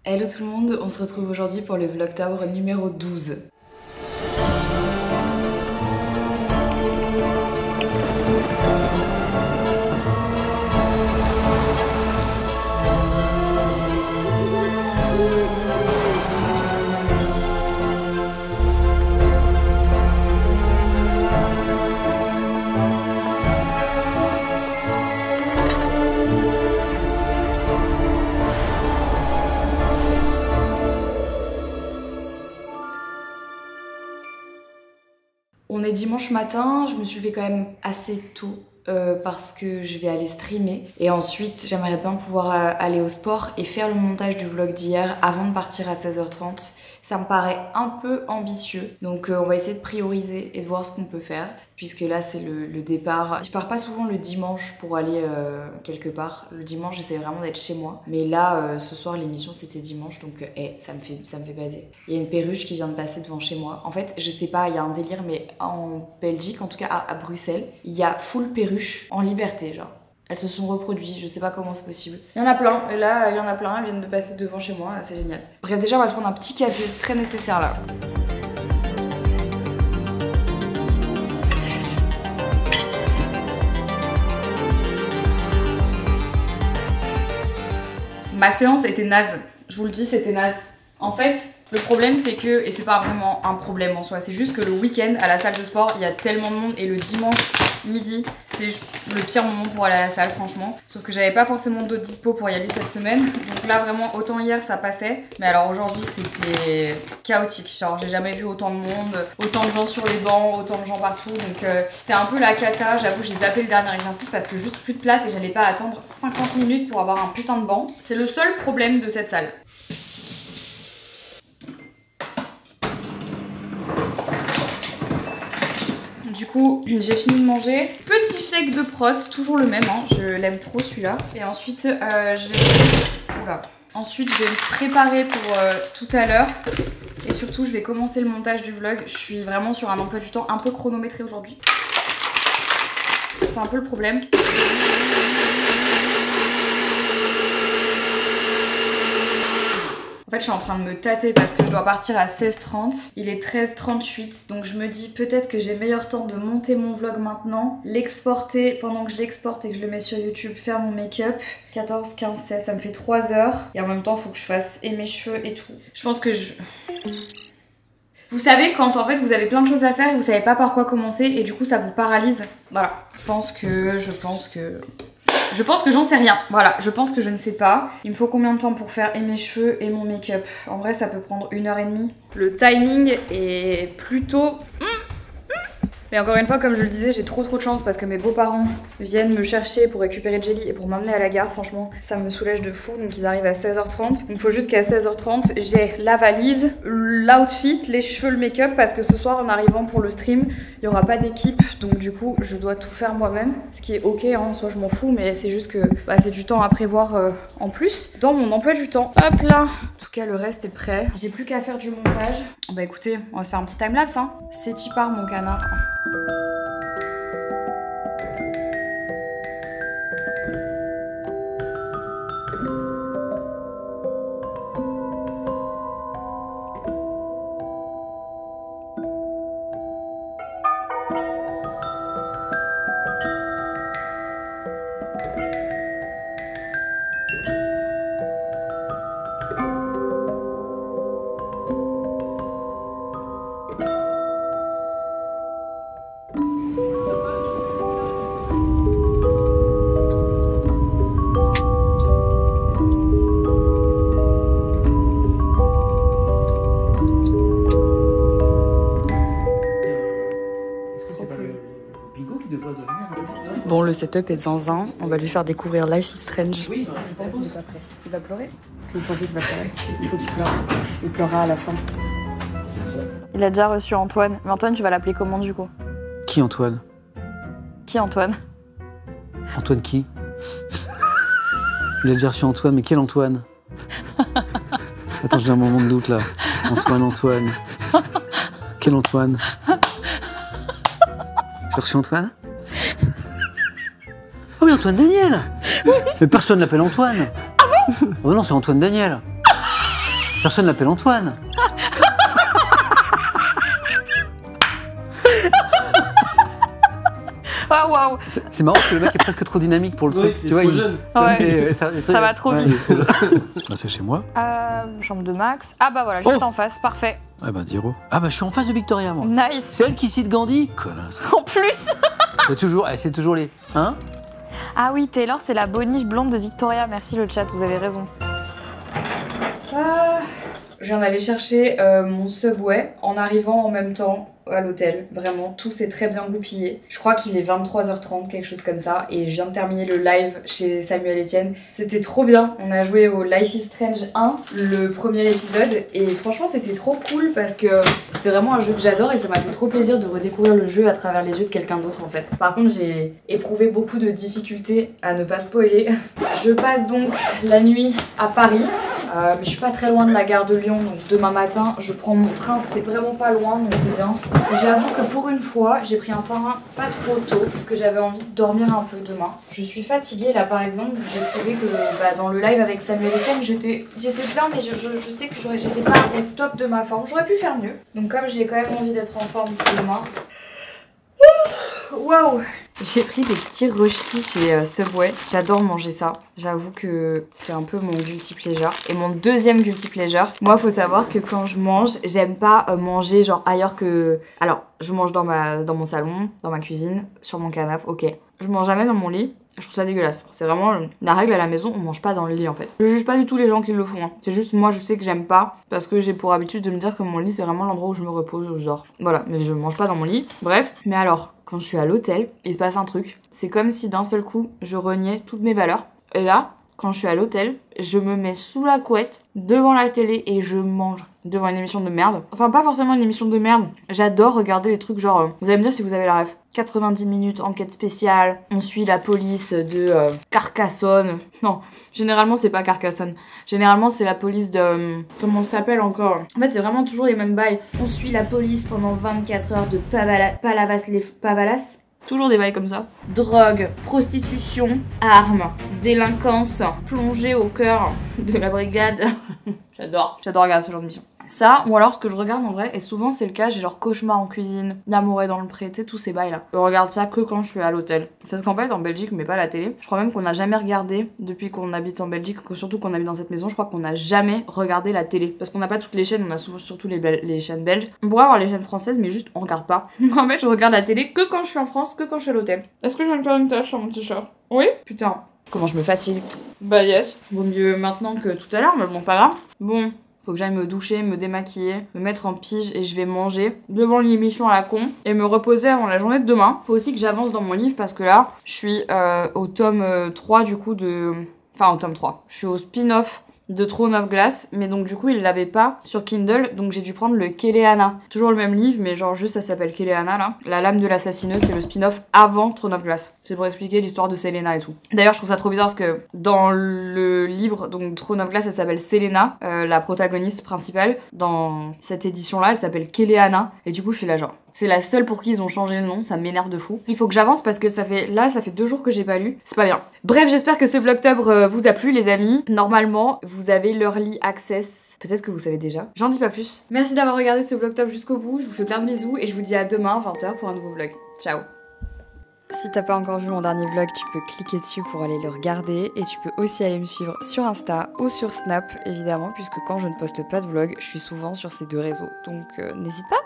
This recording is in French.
Hello tout le monde, on se retrouve aujourd'hui pour le Vlogtober numéro 12. On est dimanche matin, je me suis levée quand même assez tôt parce que je vais aller streamer et ensuite j'aimerais bien pouvoir aller au sport et faire le montage du vlog d'hier avant de partir à 16h30. Ça me paraît un peu ambitieux, donc on va essayer de prioriser et de voir ce qu'on peut faire puisque là c'est le départ. Je pars pas souvent le dimanche pour aller quelque part. Le dimanche j'essaie vraiment d'être chez moi, mais là ce soir l'émission c'était dimanche, donc ça me fait baser. Il y a une perruche qui vient de passer devant chez moi. En fait je sais pas, il y a un délire, mais en Belgique, en tout cas à Bruxelles, il y a full perruche en liberté, genre. Elles se sont reproduites, je sais pas comment c'est possible. Il y en a plein, et là il y en a plein, elles viennent de passer devant chez moi, c'est génial. Bref, déjà on va se prendre un petit café, c'est très nécessaire là. Ma séance était naze, je vous le dis, c'était naze. En fait, le problème c'est que, et c'est pas vraiment un problème en soi, c'est juste que le week-end à la salle de sport, il y a tellement de monde et le dimanche midi, c'est le pire moment pour aller à la salle franchement. Sauf que j'avais pas forcément d'autres dispo pour y aller cette semaine. Donc là vraiment, autant hier ça passait, mais alors aujourd'hui c'était chaotique. Genre j'ai jamais vu autant de monde, autant de gens sur les bancs, autant de gens partout. Donc c'était un peu la cata, j'avoue j'ai zappé le dernier exercice parce que juste plus de place et j'allais pas attendre 50 minutes pour avoir un putain de banc. C'est le seul problème de cette salle. Du coup, j'ai fini de manger. Petit shake de prot, toujours le même, hein. Je l'aime trop celui-là. Et ensuite, je vais le préparer pour tout à l'heure. Et surtout, je vais commencer le montage du vlog. Je suis vraiment sur un emploi du temps un peu chronométré aujourd'hui. C'est un peu le problème. En fait, je suis en train de me tâter parce que je dois partir à 16h30. Il est 13h38, donc je me dis peut-être que j'ai meilleur temps de monter mon vlog maintenant, l'exporter pendant que je l'exporte et que je le mets sur YouTube, faire mon make-up. 14, 15, 16, ça me fait 3 heures. Et en même temps, il faut que je fasse et mes cheveux et tout. Je pense que Vous savez, quand en fait vous avez plein de choses à faire et vous savez pas par quoi commencer et du coup ça vous paralyse. Voilà, je pense que j'en sais rien. Voilà, je pense que je ne sais pas. Il me faut combien de temps pour faire et mes cheveux et mon make-up? En vrai, ça peut prendre 1h30. Le timing est plutôt... Mais encore une fois, comme je le disais, j'ai trop de chance parce que mes beaux-parents viennent me chercher pour récupérer Jelly et pour m'emmener à la gare. Franchement, ça me soulage de fou. Donc ils arrivent à 16h30. Il me faut juste qu'à 16h30, j'ai la valise, l'outfit, les cheveux, le make-up, parce que ce soir, en arrivant pour le stream, il n'y aura pas d'équipe. Donc du coup, je dois tout faire moi-même. Ce qui est ok, hein, soit je m'en fous, mais c'est juste que c'est du temps à prévoir en plus dans mon emploi du temps. Hop là! En tout cas, le reste est prêt. J'ai plus qu'à faire du montage. Bah écoutez, on va se faire un petit timelapse, hein. C'est y part mon canard. Bon, le setup est zinzin. On va lui faire découvrir Life is Strange. Oui, je pense qu'il n'est pas prêt. Il va pleurer? Est-ce que vous pensez qu'il va pleurer? Il faut qu'il pleure. Il pleurera à la fin. Il a déjà reçu Antoine. Mais Antoine, tu vas l'appeler comment du coup? Qui Antoine? Qui Antoine? Antoine qui? Il a déjà reçu Antoine, mais quel Antoine? Attends, j'ai un moment de doute là. Antoine. Quel Antoine? J'ai reçu Antoine? Oh oui, Antoine Daniel. Oui. Mais personne l'appelle Antoine. Ah bon? Oh non, c'est Antoine Daniel. Personne l'appelle Antoine. Ah waouh. C'est marrant que le mec est presque trop dynamique pour le truc. Tu vois, jeune. Ouais. ça va trop vite. Bah, c'est chez moi. Chambre de Max. Ah bah voilà, juste en face, parfait. Ah bah Diro. Ah bah je suis en face de Victoria moi. Nice. C'est elle qui cite Gandhi. Connasse. En plus. C'est toujours les. Hein? Ah oui, Taylor, c'est la boniche blonde de Victoria. Merci le chat, vous avez raison. Je viens d'aller chercher mon Subway en arrivant en même temps à l'hôtel. Vraiment, tout s'est très bien goupillé. Je crois qu'il est 23h30, quelque chose comme ça. Et je viens de terminer le live chez Samuel Etienne. C'était trop bien. On a joué au Life is Strange 1, le premier épisode. Et franchement, c'était trop cool parce que c'est vraiment un jeu que j'adore et ça m'a fait trop plaisir de redécouvrir le jeu à travers les yeux de quelqu'un d'autre en fait. Par contre, j'ai éprouvé beaucoup de difficultés à ne pas spoiler. Je passe donc la nuit à Paris. Mais je suis pas très loin de la gare de Lyon, donc demain matin je prends mon train, c'est vraiment pas loin, donc c'est bien. J'avoue que pour une fois, j'ai pris un train pas trop tôt, parce que j'avais envie de dormir un peu demain. Je suis fatiguée là par exemple, j'ai trouvé que dans le live avec Samuel Etienne, j'étais bien, mais je sais que j'étais pas au top de ma forme, j'aurais pu faire mieux. Donc comme j'ai quand même envie d'être en forme pour demain... Waouh! J'ai pris des petits rösti chez Subway. J'adore manger ça. J'avoue que c'est un peu mon guilty pleasure. Et mon deuxième guilty pleasure, moi faut savoir que quand je mange, j'aime pas manger genre ailleurs que... Alors, je mange dans mon salon, dans ma cuisine, sur mon canapé, ok. Je mange jamais dans mon lit. Je trouve ça dégueulasse. C'est vraiment la règle à la maison, on mange pas dans le lit en fait. Je juge pas du tout les gens qui le font. Hein. C'est juste moi je sais que j'aime pas parce que j'ai pour habitude de me dire que mon lit c'est vraiment l'endroit où je me repose, où je dors. Voilà, mais je mange pas dans mon lit. Bref, mais alors, quand je suis à l'hôtel, il se passe un truc. C'est comme si d'un seul coup, je reniais toutes mes valeurs. Et là, quand je suis à l'hôtel, je me mets sous la couette, devant la télé et je mange devant une émission de merde. Enfin, pas forcément une émission de merde. J'adore regarder les trucs genre... vous allez me dire si vous avez la ref. 90 minutes, enquête spéciale, on suit la police de Carcassonne. Non, généralement c'est pas Carcassonne. Généralement c'est la police de... comment ça s'appelle encore? En fait c'est vraiment toujours les mêmes bails. On suit la police pendant 24 heures de Pavalas. Toujours des bails comme ça. Drogue, prostitution, armes, délinquance, plongée au cœur de la brigade. J'adore regarder ce genre de mission. Ça, ou alors ce que je regarde en vrai, et souvent c'est le cas, j'ai genre Cauchemar en cuisine, L'amour est dans le pré, tu sais, tous ces bails là. Je regarde ça que quand je suis à l'hôtel. Parce qu'en fait, en Belgique, mais pas à la télé, je crois même qu'on n'a jamais regardé, depuis qu'on habite en Belgique, surtout qu'on habite dans cette maison, je crois qu'on n'a jamais regardé la télé. Parce qu'on n'a pas toutes les chaînes, on a souvent surtout les chaînes belges. On pourrait avoir les chaînes françaises, mais juste on regarde pas. En fait, je regarde la télé que quand je suis en France, que quand je suis à l'hôtel. Est-ce que je viens de faire une tâche sur mon t-shirt? Oui? Putain. Comment je me fatigue? Bah yes. Vaut mieux maintenant que tout à l'heure, mais bon, pas grave. Bon. Faut que j'aille me doucher, me démaquiller, me mettre en pige et je vais manger devant l'émission à la con et me reposer avant la journée de demain. Faut aussi que j'avance dans mon livre parce que là, je suis au tome 3 du coup de... Enfin, au tome 3. Je suis au spin-off de Throne of Glass, mais donc du coup il l'avait pas sur Kindle, donc j'ai dû prendre le Keleana. Toujours le même livre, mais genre juste ça s'appelle Keleana là. La lame de l'assassineuse, c'est le spin-off avant Throne of Glass. C'est pour expliquer l'histoire de Selena et tout. D'ailleurs je trouve ça trop bizarre parce que dans le livre, donc Throne of Glass, elle s'appelle Selena, la protagoniste principale. Dans cette édition là, elle s'appelle Keleana, et du coup je suis là genre... C'est la seule pour qui ils ont changé le nom, ça m'énerve de fou. Il faut que j'avance parce que ça fait 2 jours que j'ai pas lu, c'est pas bien. Bref, j'espère que ce vlogtober vous a plu les amis. Normalement, vous avez l'early access. Peut-être que vous savez déjà. J'en dis pas plus. Merci d'avoir regardé ce vlogtober jusqu'au bout, je vous fais plein de bisous et je vous dis à demain 20h pour un nouveau vlog. Ciao. Si t'as pas encore vu mon dernier vlog, tu peux cliquer dessus pour aller le regarder et tu peux aussi aller me suivre sur Insta ou sur Snap évidemment puisque quand je ne poste pas de vlog, je suis souvent sur ces deux réseaux. Donc n'hésite pas.